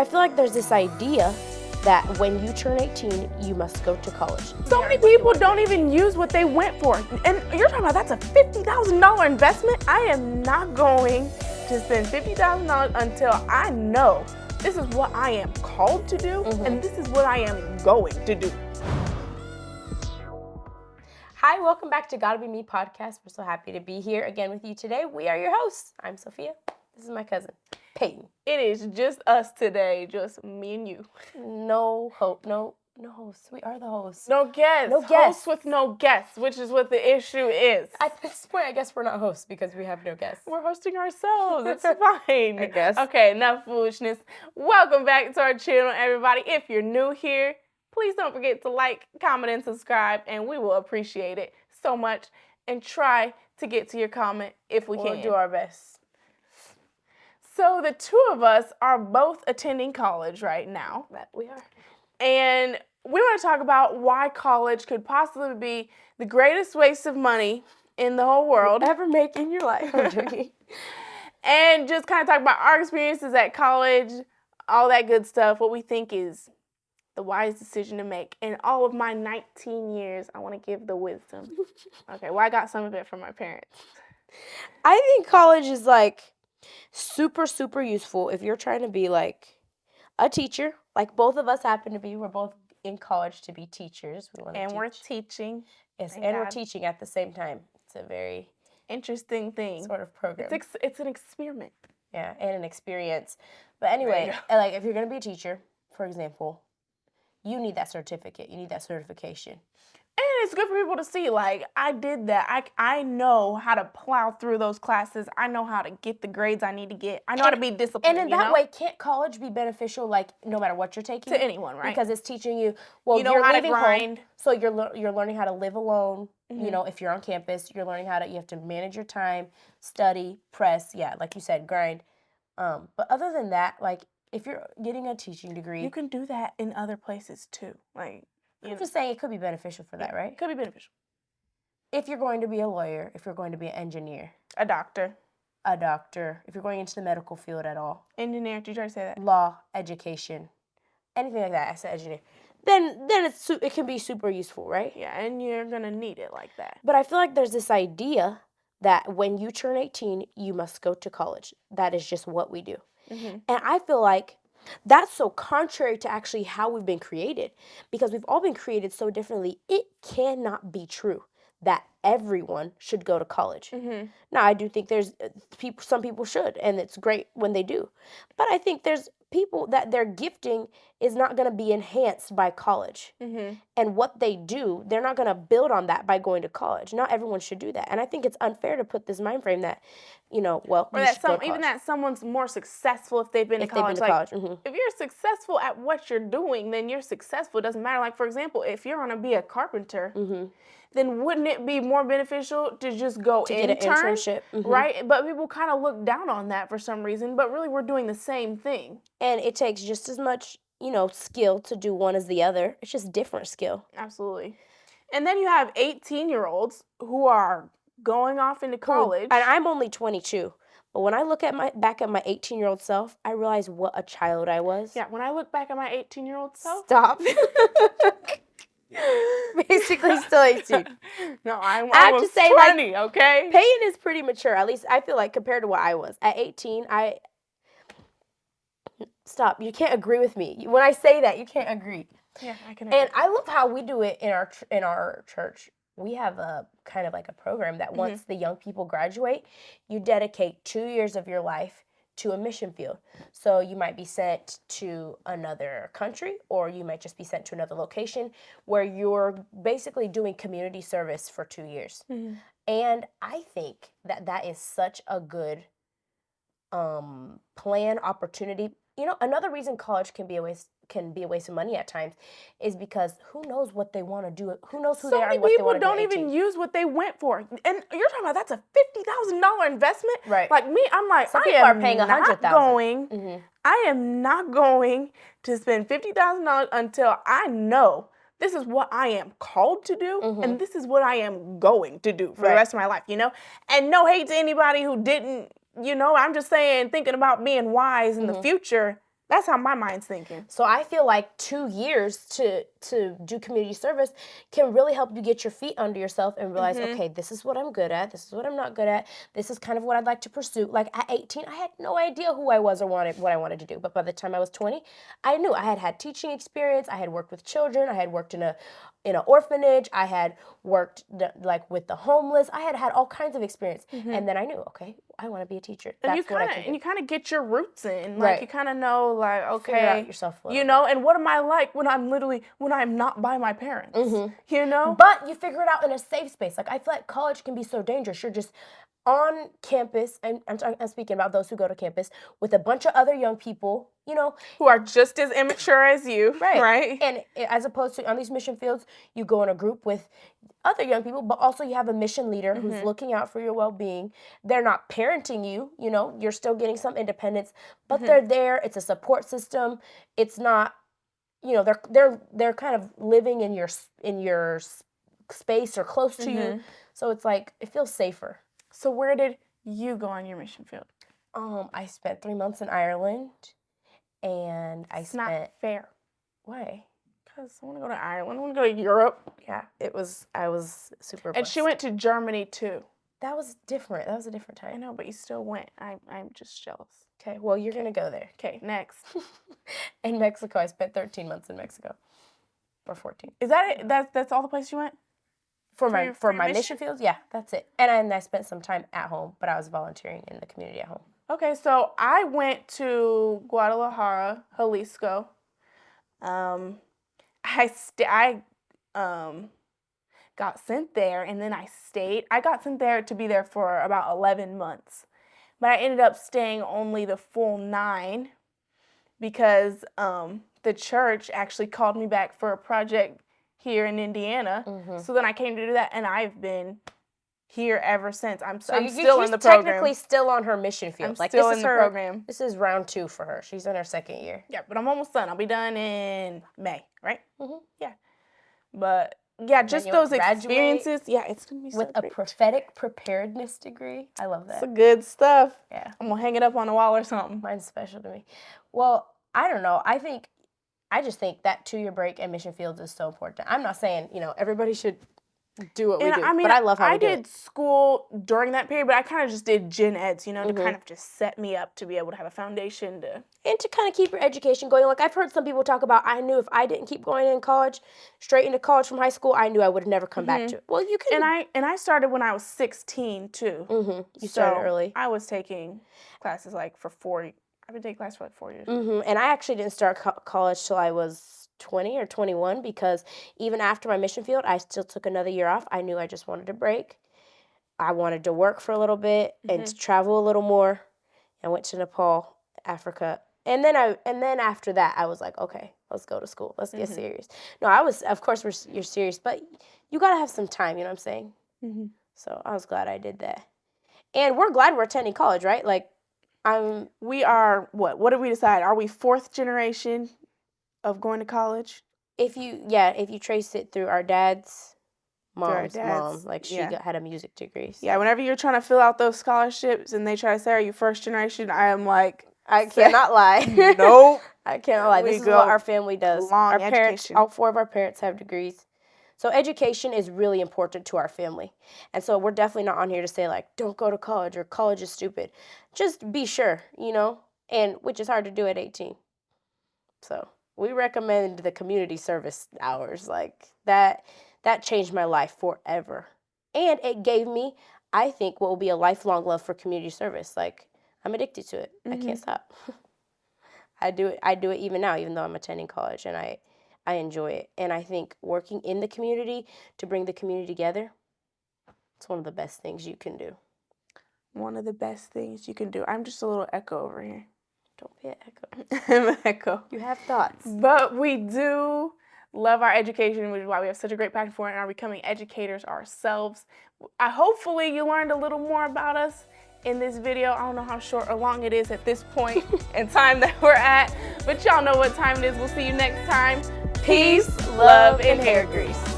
I feel like there's this idea that when you turn 18, you must go to college. So many people don't even use what they went for. And you're talking about that's a $50,000 investment? I am not going to spend $50,000 until I know this is what I am called to do and this is what I am going to do. Hi, welcome back to Gotta Be Me podcast. We're so happy to be here again with you today. We are your hosts. I'm Sophia. This is my cousin, Peyton. It is just us today, just me and you. No hosts. We are the hosts. No guests. No guests. Hosts with no guests, which is what the issue is. At this point, I guess we're not hosts because we have no guests. We're hosting ourselves. It's fine. I guess. Okay, enough foolishness. Welcome back to our channel, everybody. If you're new here, please don't forget to like, comment, and subscribe, and we will appreciate it so much. And try to get to your comment if we can. We'll do our best. So the two of us are both attending college right now. That we are. And we want to talk about why college could possibly be the greatest waste of money in the whole world. Ever make in your life. I'm joking. And just kind of talk about our experiences at college, all that good stuff, what we think is the wise decision to make. In all of my 19 years, I want to give the wisdom. Okay, well, I got some of it from my parents. I think college is like super useful if you're trying to be like a teacher, like both of us happen to be. We're both in college to be teachers. We're teaching. Yes, Thank and God. We're teaching at the same time. It's a very interesting thing. Sort of program. It's an experiment. Yeah, and an experience. But anyway, like if you're going to be a teacher, for example, you need that certificate. You need that certification. And it's good for people to see, like, I did that. I know how to plow through those classes. I know how to get the grades I need to get. I know how to be disciplined. And in that way, can't college be beneficial, like, no matter what you're taking? To anyone, right? Because it's teaching you, well, you know you're how leaving to grind. home, so you're learning how to live alone. You know, if you're on campus, you're learning you have to manage your time, study, press, like you said, grind. But other than that, like, if you're getting a teaching degree, you can do that in other places, too. Like, I'm just saying it could be beneficial for that, right? It could be beneficial. If you're going to be a lawyer, if you're going to be an engineer. A doctor, if you're going into the medical field at all. Engineer, did you try to say that? Law, education, anything like that, I said engineer. Then it can be super useful, right? Yeah, and you're going to need it like that. But I feel like there's this idea that when you turn 18, you must go to college. That is just what we do. And I feel like that's so contrary to actually how we've been created, because we've all been created so differently. It cannot be true that everyone should go to college. Now, I do think there's some people should, and it's great when they do. But I think there's people that their gifting is not going to be enhanced by college. And what they do, they're not going to build on that by going to college. Not everyone should do that. And I think it's unfair to put this mind frame that, or that someone's more successful if they've been to college. If you're successful at what you're doing, then you're successful. It doesn't matter. Like, for example, if you're going to be a carpenter, then wouldn't it be more beneficial to just go get an internship, right? But people kind of look down on that for some reason, but really we're doing the same thing. And it takes just as much, skill to do one as the other. It's just different skill. Absolutely. And then you have 18-year-olds who are going off into college. And I'm only 22. But when I look back at my 18-year-old self, I realize what a child I was. Yeah, when I look back at my 18-year-old self. Stop. Basically still 18. No, I have was to say, 20, okay? Peyton is pretty mature. At least I feel like compared to what I was. At 18, Stop. You can't agree with me. When I say that, you can't agree. Yeah, I can agree. And I love how we do it in our church. We have a kind of like a program that once the young people graduate, you dedicate 2 years of your life to a mission field. So you might be sent to another country, or you might just be sent to another location where you're basically doing community service for 2 years. And I think that is such a good plan, opportunity. Another reason college can be a waste of money at times is because who knows what they want to do. Who knows who they are and what they want to do. So many people don't even use what they went for. And you're talking about that's a $50,000 investment? Right. Like me, I'm like, some people are paying $100,000. I am not going to spend $50,000 until I know this is what I am called to do and this is what I am going to do for the rest of my life, And no hate to anybody who didn't, I'm just saying, thinking about being wise in the future. That's how my mind's thinking. So I feel like 2 years to do community service can really help you get your feet under yourself and realize, okay, this is what I'm good at. This is what I'm not good at. This is kind of what I'd like to pursue. Like at 18, I had no idea who I was or what I wanted to do. But by the time I was 20, I knew I had teaching experience. I had worked with children. I had worked in an orphanage. I had worked like with the homeless. I had all kinds of experience. And then I knew, okay, I want to be a teacher. And That's what I can do. And you kind of get your roots in. Like Right. you kind of know, like, okay, Figure out yourself a little you know, and what am I like when I'm not by my parents? You know? But you figure it out in a safe space. Like I feel like college can be so dangerous. You're just on campus, and I'm speaking about those who go to campus with a bunch of other young people, you know, Who are just as immature as you, right? And as opposed to on these mission fields, you go in a group with other young people, but also you have a mission leader who's looking out for your well-being. They're not parenting you, you know, you're still getting some independence, but they're there. It's a support system. It's not, you know, they're kind of living in your space or close to you. So it's like it feels safer. So where did you go on your mission field? I spent 3 months in Ireland, and It's not fair. Why? Because I want to go to Ireland. I want to go to Europe. Yeah, I was super blessed. And she went to Germany too. That was different. That was a different I time. know, but you still went. I'm just jealous. Okay, well, you're going to go there. Okay, next. In Mexico, I spent 13 months in Mexico. Or 14. Is that it? That's all the place you went? For your my mission fields, yeah, that's it. And I spent some time at home, but I was volunteering in the community at home. Okay, so I went to Guadalajara, Jalisco. I got sent there, and then I stayed. I got sent there to be there for about 11 months. But I ended up staying only the full 9 because the church actually called me back for a project here in Indiana. So then I came to do that, and I've been here ever since. I'm still in the program. She's technically still on her mission field. I'm like still this in is the her program. This is round 2 for her. She's in her 2nd year. Yeah, but I'm almost done. I'll be done in May, right? Yeah. But yeah, just you'll those graduate experiences. Yeah, it's gonna be so with a great. prophetic preparedness degree. I love that. It's good stuff. Yeah. I'm gonna hang it up on the wall or something. Mine's special to me. Well, I don't know. I just think that 2-year break in mission fields is so important. I'm not saying, you know, everybody should do what we do, I mean, but I love how we do it. I did school during that period, but I kind of just did gen eds, you know, to kind of just set me up to be able to have a foundation to... And to kind of keep your education going. Like, I've heard some people talk about, I knew if I didn't keep going in college, straight into college from high school, I knew I would have never come back to it. Well, you can... And I started when I was 16, too. You started early. I was taking classes, like, for 4... I've been taking classes for, like, 4 years. And I actually didn't start college till I was 20 or 21 because even after my mission field, I still took another year off. I knew I just wanted a break. I wanted to work for a little bit and to travel a little more. I went to Nepal, Africa. And then after that, I was like, okay, let's go to school. Let's get serious. No, of course, you're serious, but you got to have some time, you know what I'm saying? So I was glad I did that. And we're glad we're attending college, right? Like, we are, what did we decide? Are we 4th generation of going to college? If you trace it through our dad's mom's mom, like she had a music degree. So. Yeah, whenever you're trying to fill out those scholarships and they try to say, are you 1st generation? I am like, I cannot lie. Nope. I cannot lie. This is what our family does. Our parents, all 4 of our parents have degrees. So education is really important to our family. And so we're definitely not on here to say, like, don't go to college or college is stupid. Just be sure, you know, and which is hard to do at 18. So we recommend the community service hours. Like, that changed my life forever. And it gave me, I think, what will be a lifelong love for community service. Like, I'm addicted to it. I can't stop. I do it even now, even though I'm attending college, and I enjoy it. And I think working in the community to bring the community together, it's one of the best things you can do. One of the best things you can do. I'm just a little echo over here. Don't be an echo. I'm an echo. You have thoughts. But we do love our education, which is why we have such a great passion for it and are becoming educators ourselves. Hopefully you learned a little more about us in this video. I don't know how short or long it is at this point in time that we're at, but y'all know what time it is. We'll see you next time. Peace, love, and hair grease.